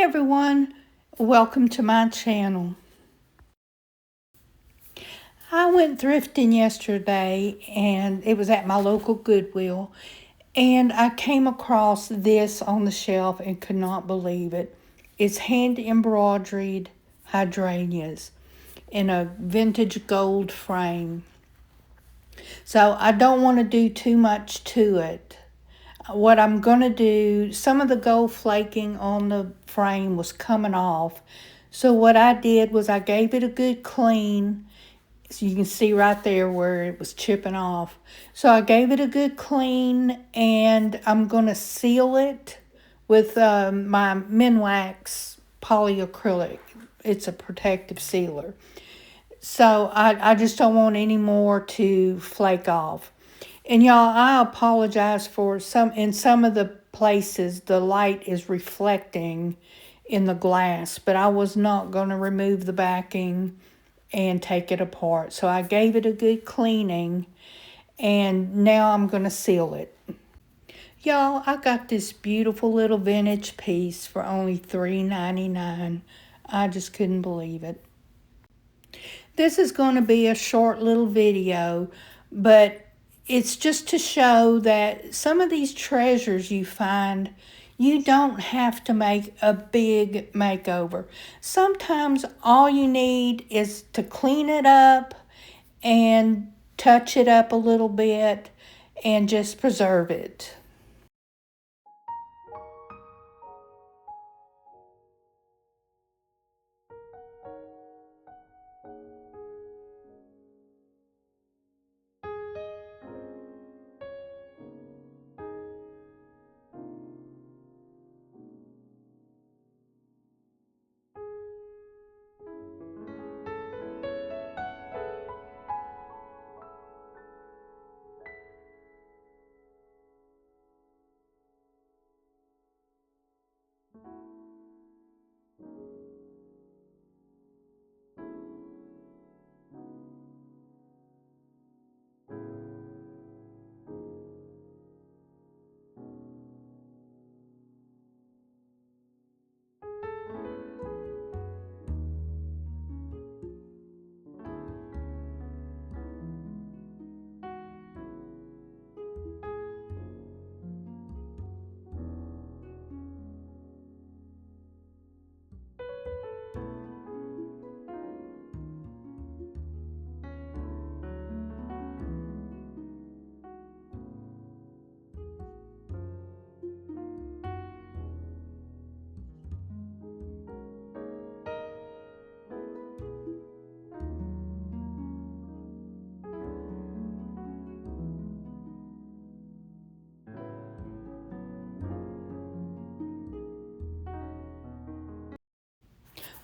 everyone, welcome to my channel. I went thrifting yesterday and it was at my local Goodwill, and I came across this on the shelf and could not believe it. It's hand embroidered hydrangeas in a vintage gold frame. So I don't want to do too much to it. What I'm going to do, some of the gold flaking on the frame was coming off. So what I did was I gave it a good clean. So you can see right there where it was chipping off. So I gave it a good clean, and I'm going to seal it with my Minwax polyacrylic. It's a protective sealer. So I just don't want any more to flake off. And y'all, I apologize for in some of the places the light is reflecting in the glass, but I was not going to remove the backing and take it apart. So I gave it a good cleaning, and now I'm going to seal it. Y'all, I got this beautiful little vintage piece for only $3.99. I just couldn't believe it. This is going to be a short little video, but it's just to show that some of these treasures you find, you don't have to make a big makeover. Sometimes all you need is to clean it up and touch it up a little bit and just preserve it.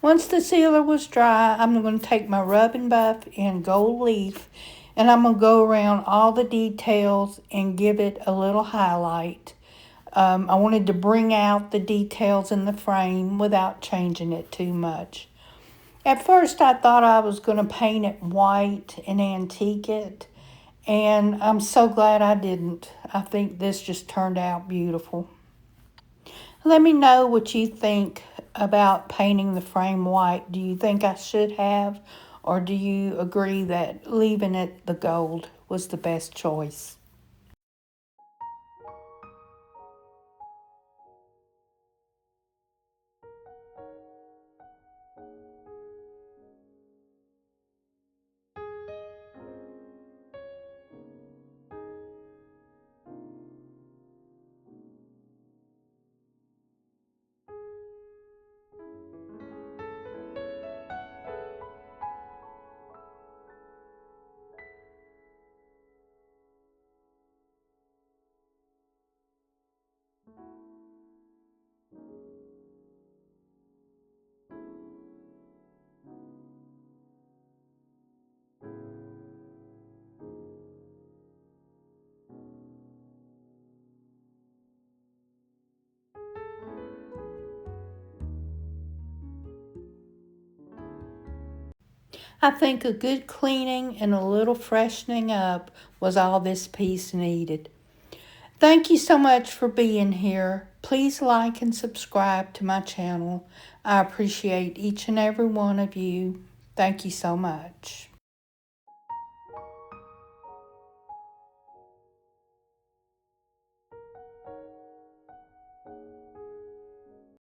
Once the sealer was dry, I'm going to take my rub and buff in gold leaf, and I'm going to go around all the details and give it a little highlight. I wanted to bring out the details in the frame without changing it too much. At first, I thought I was going to paint it white and antique it, and I'm so glad I didn't. I think this just turned out beautiful. Let me know what you think about painting the frame white. Do you think I should have, or do you agree that leaving it the gold was the best choice? I think a good cleaning and a little freshening up was all this piece needed. Thank you so much for being here. Please like and subscribe to my channel. I appreciate each and every one of you. Thank you so much.